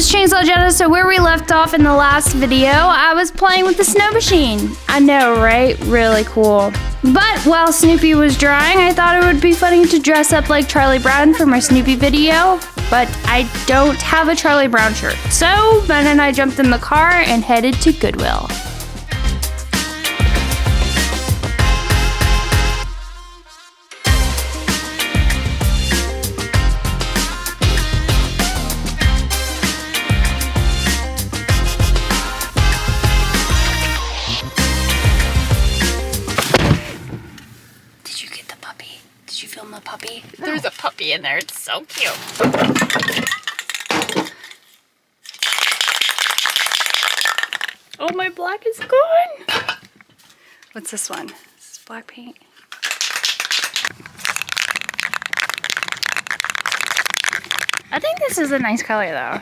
it's Chainsaw Jenna. So where we left off in the last video, I was playing with the snow machine. I know, right? Really cool. But while Snoopy was drying, I thought it would be funny to dress up like Charlie Brown for my Snoopy video, but I don't have a Charlie Brown shirt. So Ben and I jumped in the car and headed to Goodwill. Did you film the puppy? No. There's a puppy in there. It's so cute. Oh, my black is gone. What's this one? This is black paint. I think this is a nice color though.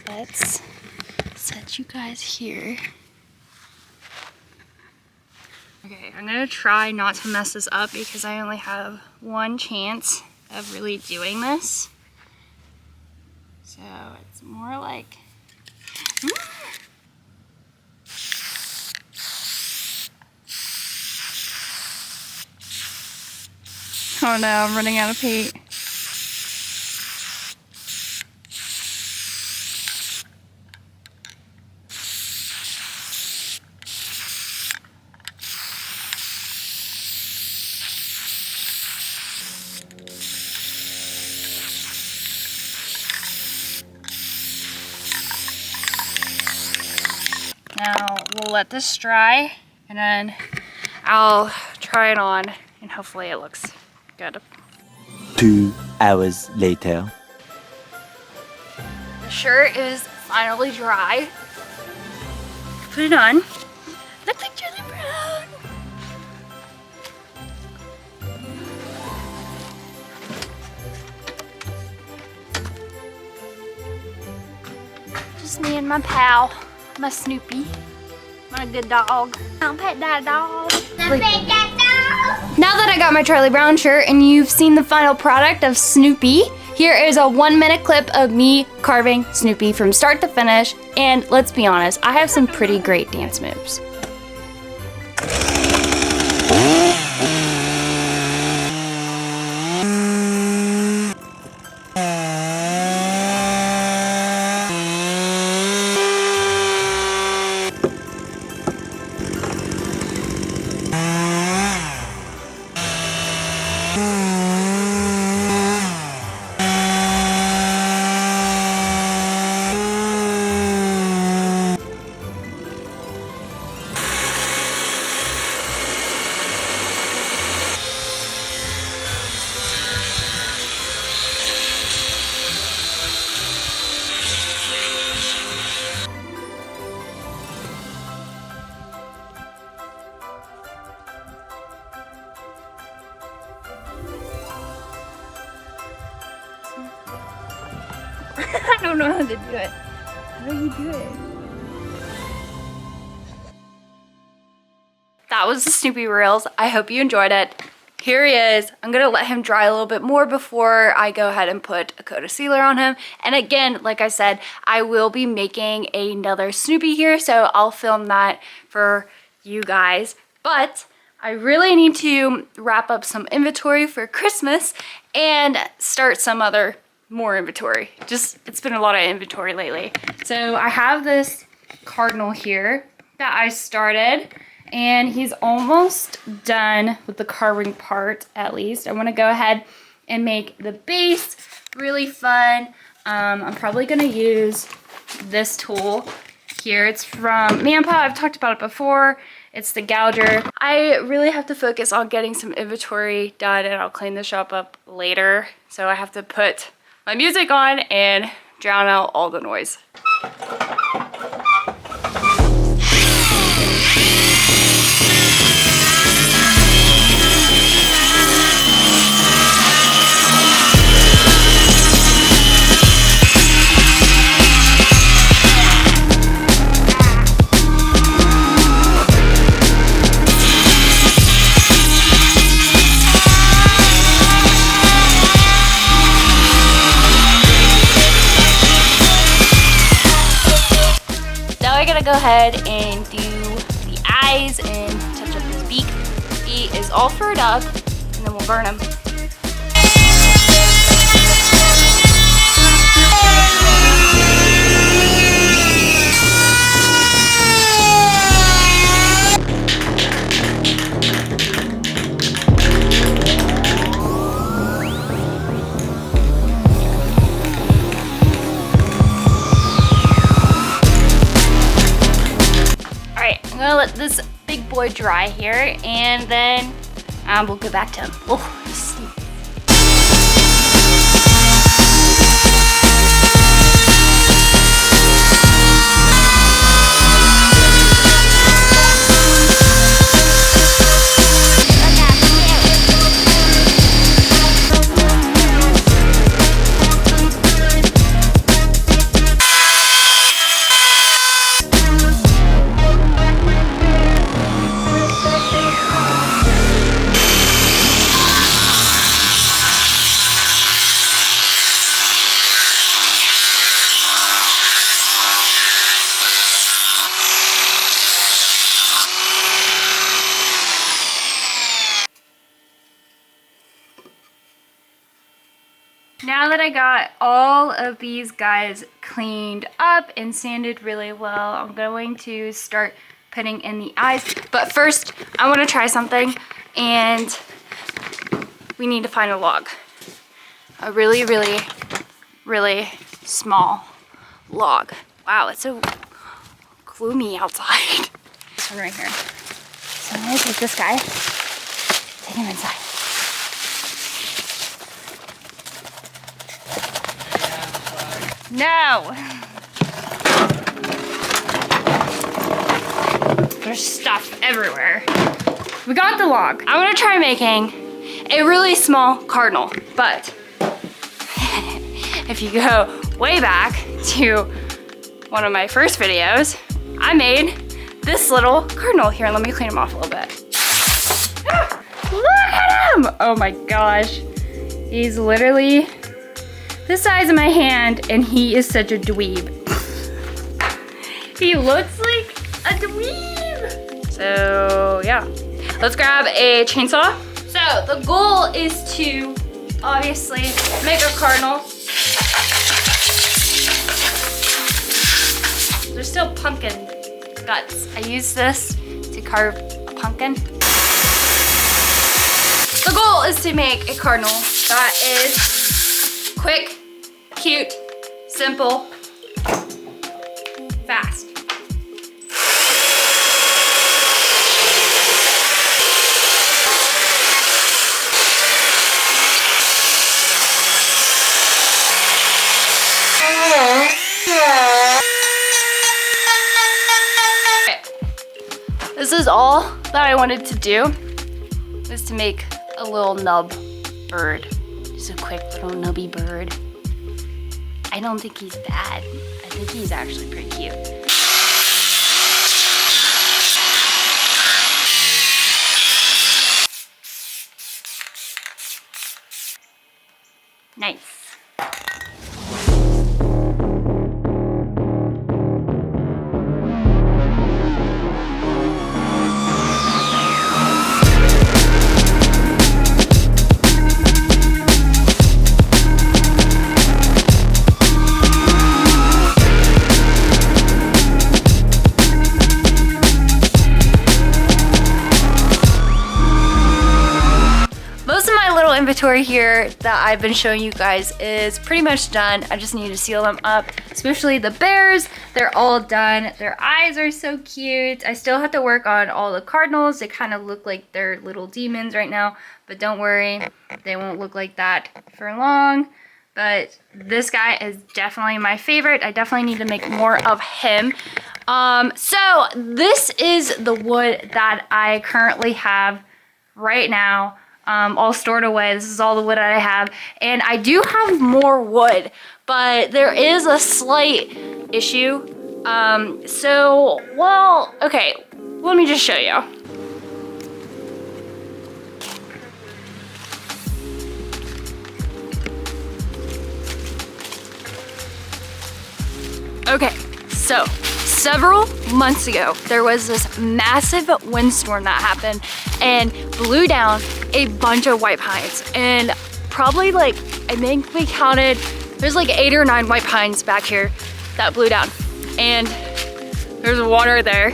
Let's set you guys here. Okay, I'm gonna try not to mess this up because I only have one chance of really doing this. So it's more like... Oh no, I'm running out of paint. Now we'll let this dry and then I'll try it on and hopefully it looks good. 2 hours later. The shirt is finally dry. Put it on. Look like Charlie Brown. Just me and my pal. My Snoopy. My good dog. I'll pet that dog. Now that I got my Charlie Brown shirt and you've seen the final product of Snoopy, here is a 1-minute clip of me carving Snoopy from start to finish. And let's be honest, I have some pretty great dance moves. I don't know how to do it. How do you do it? That was the Snoopy Reels. I hope you enjoyed it. Here he is. I'm gonna let him dry a little bit more before I go ahead and put a coat of sealer on him. And again, like I said, I will be making another Snoopy here, so I'll film that for you guys. But I really need to wrap up some inventory for Christmas and start some other more inventory. It's been a lot of inventory lately. So I have this cardinal here that I started and he's almost done with the carving part at least. I want to go ahead and make the base really fun. I'm probably going to use this tool here. It's from Manpaw. I've talked about it before. It's the gouger. I really have to focus on getting some inventory done and I'll clean the shop up later. So I have to put my music on and drown out all the noise. gonna go ahead and do the eyes and touch up his beak. He is all furred up, and then we'll burn him. I'm gonna let this big boy dry here, and then we'll go back to him. Oh, he's sneaky. Now that I got all of these guys cleaned up and sanded really well, I'm going to start putting in the eyes. But first, I want to try something, and we need to find a log. A really, really, really small log. Wow, it's so gloomy outside. This one right here. So I'm gonna take this guy, take him inside. No! There's stuff everywhere. We got the log. I'm gonna try making a really small cardinal, but if you go way back to one of my first videos, I made this little cardinal. Here, let me clean him off a little bit. Look at him! Oh my gosh. He's literally the size of my hand, and he is such a dweeb. He looks like a dweeb. So yeah, let's grab a chainsaw. So the goal is to obviously make a cardinal. There's still pumpkin guts. I use this to carve a pumpkin. The goal is to make a cardinal that is quick, cute, simple, fast. This is all that I wanted to do, was to make a little nub bird. Just a quick little nubby bird. I don't think he's bad. I think he's actually pretty cute. Nice. Inventory here that I've been showing you guys is pretty much done. I just need to seal them up, especially the bears. They're all done. Their eyes are so cute. I still have to work on all the cardinals. They kind of look like they're little demons right now, but don't worry, they won't look like that for long. But this guy is definitely my favorite. I definitely need to make more of him. So this is the wood that I currently have right now. All stored away. This is all the wood that I have, and I do have more wood, but there is a slight issue. Well, okay, let me just show you. Okay, so several months ago, there was this massive windstorm that happened and blew down a bunch of white pines. And probably like, I think we counted, there's like 8 or 9 white pines back here that blew down. And there's water there.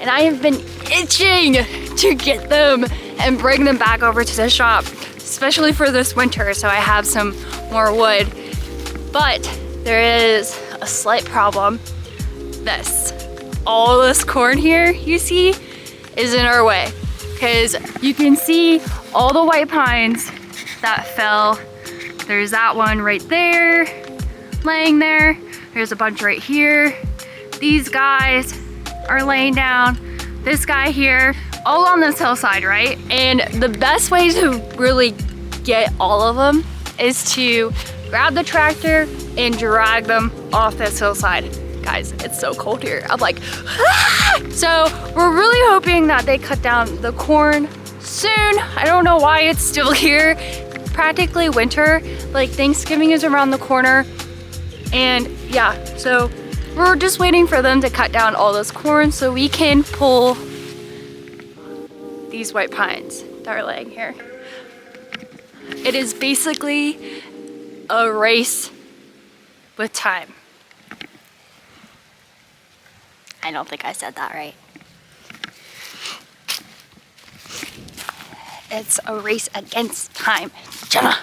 And I have been itching to get them and bring them back over to the shop, especially for this winter, so I have some more wood. But there is a slight problem. All this corn here you see is in our way, because you can see all the white pines that fell. There's that one right there laying there. There's a bunch right here. These guys are laying down. This guy here, all on this hillside, right? And the best way to really get all of them is to grab the tractor and drag them off this hillside. Guys, it's so cold here. I'm like, ah! So we're really hoping that they cut down the corn soon. I don't know why it's still here. Practically winter, like Thanksgiving is around the corner. And yeah, so we're just waiting for them to cut down all this corn so we can pull these white pines that are laying here. It is basically a race with time. I don't think I said that right. It's a race against time, Jenna.